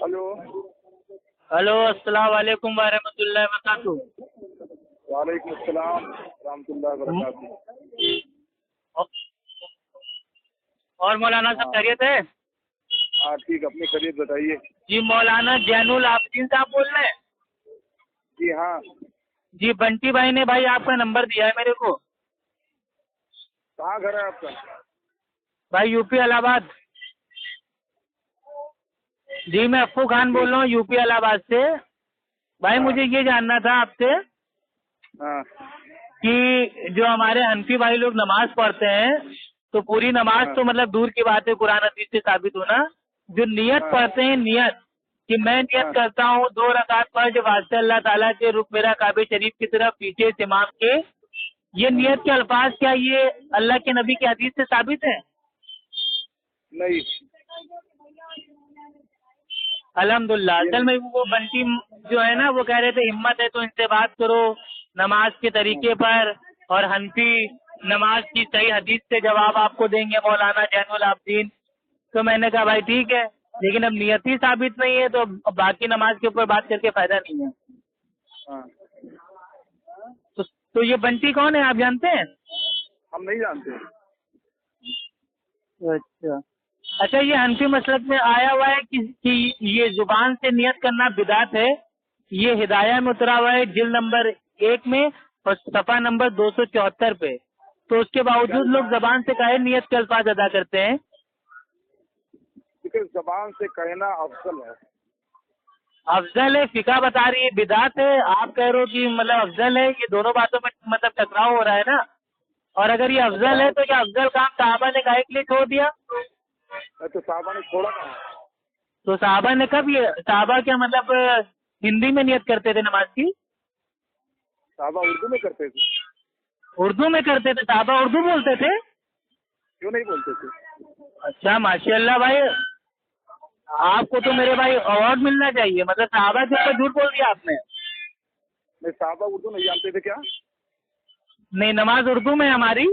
Hello. Hello, अस्सलाम वालेकुम वरहमतुल्लाहि वबरकातुहू। वालेकुम अस्सलाम रहमतुल्लाहि वबरकातुहू। और मौलाना सब खैरियत है? हाँ ठीक, अपनी खैरियत बताइए। जी, मौलाना जैनुल आबदीन साहब बोल रहे हैं? जी हाँ। जी, बंटी भाई ने भाई आपका नंबर दिया है मेरे को। कहाँ घर है आपका? भाई यूपी इलाहाबाद। जी, मैं अफ्फू खान बोल रहा हूँ यूपी इलाहाबाद से। भाई हाँ। मुझे ये जानना था आपसे हाँ कि जो हमारे हनफी भाई लोग नमाज पढ़ते हैं तो पूरी नमाज हाँ तो मतलब दूर की बात है, कुरान हदीस से साबित होना। जो नियत हाँ पढ़ते हैं, नियत कि मैं नियत हाँ। करता हूँ 2 रकात फर्ज वास्ते अल्लाह ताला के, रुख मेरा काबे शरीफ की तरफ पीछे से इमाम के, ये नियत के अल्फाज क्या ये अल्लाह के नबी के हदीस से साबित है? नहीं, अल्हम्दुलिल्लाह। ये असल में वो बंटी जो है ना, वो कह रहे थे हिम्मत है तो इनसे बात करो नमाज के तरीके पर, और हनफी नमाज की सही हदीस से जवाब आपको देंगे मौलाना जैनुल आबदीन। तो मैंने कहा भाई ठीक है, लेकिन अब नियत ही साबित नहीं है तो बाकी नमाज के ऊपर बात करके फायदा नहीं है। हाँ। तो ये बंटी कौन है, आप जानते हैं? हम नहीं जानते। अच्छा अच्छा, ये हनफी मसलक में आया हुआ है कि ये जुबान से नियत करना बिदात है। ये हिदाया में उतरा हुआ है जिल्द नंबर 1 में और सफा नंबर 274 पे। तो उसके बावजूद लोग जबान से काहे नियत के अल्फाज अदा करते हैं? क्योंकि जबान से कहना अफजल है। अफजल है, फिका बता रही है बिदात है, आप कह रहे हो कि मतलब अफजल है। ये दोनों बातों में मतलब टकराव हो रहा है ना। और अगर ये अफजल है तो क्या अफजल काम साहबा ने काहे के लिए छोड़ दिया? तो साहबा ने छोड़ा कहाँ? तो साहबा ने कब, ये साहबा क्या मतलब हिंदी में नियत करते थे नमाज की? साहबा उर्दू में करते थे। उर्दू में करते थे? साहबा उर्दू बोलते थे? क्यों नहीं बोलते थे? अच्छा, माशाल्लाह भाई, आपको तो मेरे भाई अवार्ड मिलना चाहिए। मतलब साहबा के ऊपर झूठ बोल दिया आपने। नहीं, साहबा उर्दू नहीं जानते थे क्या? नहीं, नमाज उर्दू में है हमारी।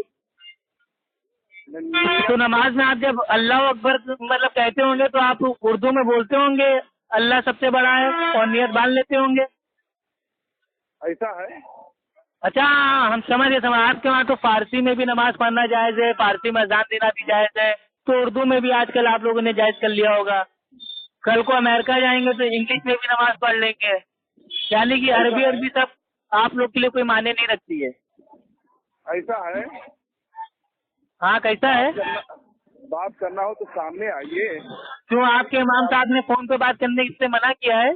नहीं, तो नमाज में आप जब अल्लाह अकबर मतलब कहते होंगे तो आप उर्दू में बोलते होंगे अल्लाह सबसे बड़ा है, और नियत बांध लेते होंगे। ऐसा है। अच्छा, हम समझ आपके वहाँ तो फारसी में भी नमाज पढ़ना जायज है, फारसी में अजान देना भी जायज है, तो उर्दू में भी आजकल आप लोगों ने जायज कर लिया होगा। कल को अमेरिका जाएंगे तो इंग्लिश में भी नमाज पढ़ लेंगे। यानी कि अरबी ऐसा है। अरबी सब आप लोग के लिए कोई मायने नहीं रखती है। ऐसा है। हाँ, कैसा है? बात करना हो तो सामने आइए। क्यों, आपके इमाम साहब ने फोन पे बात करने से मना किया है?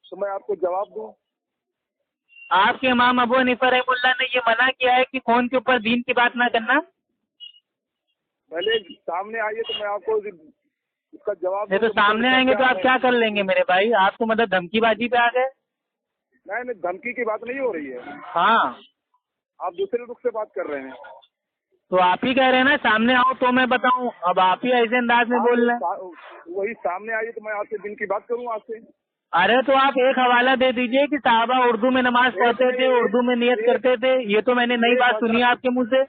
तो मैं आपको जवाब दूं? आपके इमाम अबू हनीफा रहमुल्लाह ने ये मना किया है कि फोन के ऊपर दीन की बात ना करना? पहले सामने आइए तो मैं आपको उसका जवाब नहीं तो दूं। सामने आएंगे तो आप क्या कर लेंगे मेरे भाई? आप तो मतलब धमकीबाजी पे आ गए। नहीं नहीं, धमकी की बात नहीं हो रही है। हाँ, आप दूसरे रुख से बात कर रहे हैं। तो आप ही कह रहे हैं ना सामने आओ तो मैं बताऊं। अब आप ही ऐसे अंदाज में बोल रहे हैं। वही सामने आइए तो मैं आपसे दिन की बात करूं आपसे। अरे तो आप एक हवाला दे दीजिए कि साहबा उर्दू में नमाज पढ़ते थे, उर्दू में नियत करते थे। ये तो मैंने नई बात सुनी है आपके मुंह से।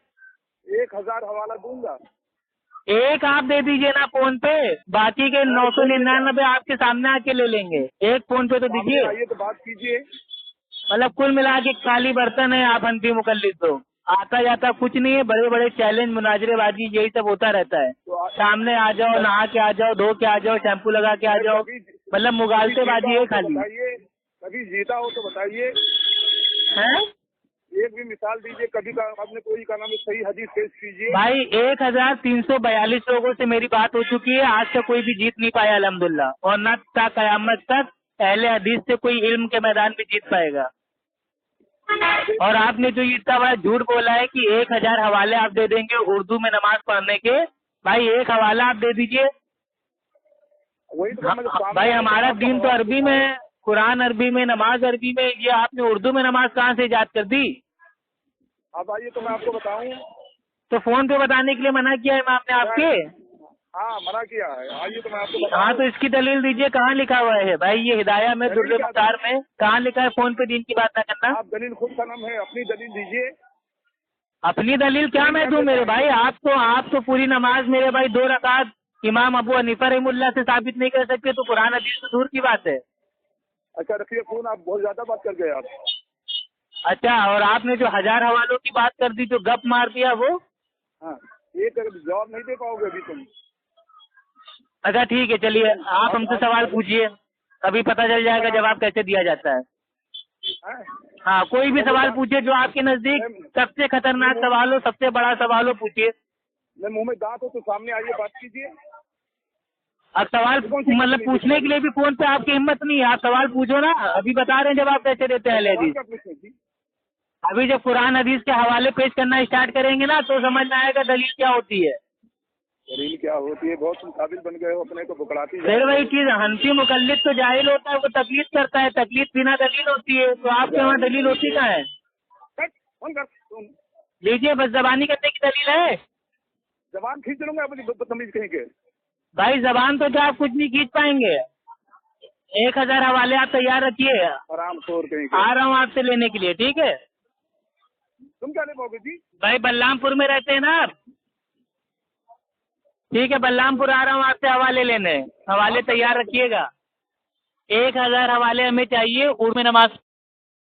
1000 हवाला दूंगा। एक आप दे दीजिए ना फोन पे, बाकी के 999 आपके सामने आके ले लेंगे। एक फोन पे तो सामने दीजिए। आइए तो बात कीजिए। मतलब कुल मिला के खाली बर्तन है आप हनफी मुकल्लिद। तो आता जाता कुछ नहीं है, बड़े बड़े चैलेंज मुनाजरेबाजी यही सब होता रहता है। सामने आ जाओ, नहा के आ जाओ, धो के आ जाओ, शैम्पू लगा के आ जाओ, मतलब मुगालतेबाजी है खाली। बताइए, कभी जीता हो तो बताइए। हैं? एक भी मिसाल दीजिए, कभी का आपने कोई का नाम सही हदीस पेश कीजिए। भाई 1342 लोगों से मेरी बात हो चुकी है, आज तक कोई भी जीत नहीं पाया अल्हम्दुलिल्लाह, और न था कयामत तक अहले हदीस से कोई इल्म के मैदान में जीत पाएगा। और आपने जो इतना बड़ा झूठ बोला है कि 1000 हवाले आप दे देंगे उर्दू में नमाज पढ़ने के, भाई एक हवाला आप दे दीजिए। वही तो भाई हमारा दीन तो अरबी में है, कुरान अरबी में, नमाज अरबी में, ये आपने उर्दू में नमाज कहाँ से इजाद कर दी? अब आइए तो मैं आपको बताऊं। तो फोन पे बताने के लिए मना किया है इमाम ने आपके? हाँ, मना किया है। आइए तो मैं आपको बताऊं। हाँ, तो इसकी दलील दीजिए, कहाँ लिखा हुआ है भाई? ये हिदाया में दुर्रे मुख्तार में कहाँ लिखा है फोन पे दीन की बात ना करना? आप दलील खुद सनम है, अपनी दलील दीजिए। अपनी दलील क्या मैं दूं मेरे भाई? आप तो पूरी नमाज मेरे भाई 2 रकात इमाम अबू हनीफा रहमुल्लाह से साबित नहीं कर सकते तो कुरान हदीस तो दूर की बात है। अच्छा रखिए फोन, आप बहुत ज्यादा बात कर गए आप। अच्छा, और आपने जो 1000 हवालों की बात कर दी, जो गप मार दिया वो। हाँ, एक जवाब नहीं दे पाओगे अभी तुम। अच्छा ठीक है, चलिए आप हमसे सवाल पूछिए, अभी पता चल जाएगा जवाब कैसे दिया जाता है। हैं? हाँ, कोई भी सवाल पूछिए जो आपके नजदीक सबसे खतरनाक सवाल हो, सबसे बड़ा सवाल हो, पूछिए। मैं मुंह में दांत हो तो सामने आइए, बात कीजिए। अब सवाल मतलब पूछने के लिए भी फोन पे आपकी हिम्मत नहीं है, आप सवाल पूछो ना, अभी बता रहे हैं जवाब कैसे देते हैं अहले हदीस। क्या पूछे जी? अभी जब कुरान हदीस के हवाले पेश करना स्टार्ट करेंगे ना तो समझ में आएगा दलील क्या होती है। दलील क्या होती है? बहुत तुम काबिल बन गए हो, अपने को बुकड़ाती जा फिर रहे वही हो। चीज, हनफी मुकल्लिद तो जाहिल होता है, वो तकलीद करता है, तकलीद बिना दलील होती है, तो आपके वहाँ दलील होती कहाँ है? कट, फोन कर तुम। लीजिए, बस जबानी करने की दलील है। जबान खींच लूंगा अपनी बदतमीज कहीं के। भाई जबान तो क्या आप कुछ नहीं खींच पाएंगे। 1000 हवाले आप तैयार रखिए, आराम खोर कहीं के। आ रहा हूँ आपसे लेने के लिए, ठीक है? तुम क्या ले पाओगे जी? भाई बलरामपुर में रहते हैं ना आप? ठीक है, बलरामपुर आ रहा हूँ आपसे हवाले लेने, हवाले तैयार रखिएगा। 1000 हवाले हमें चाहिए, उर्दू में नमाज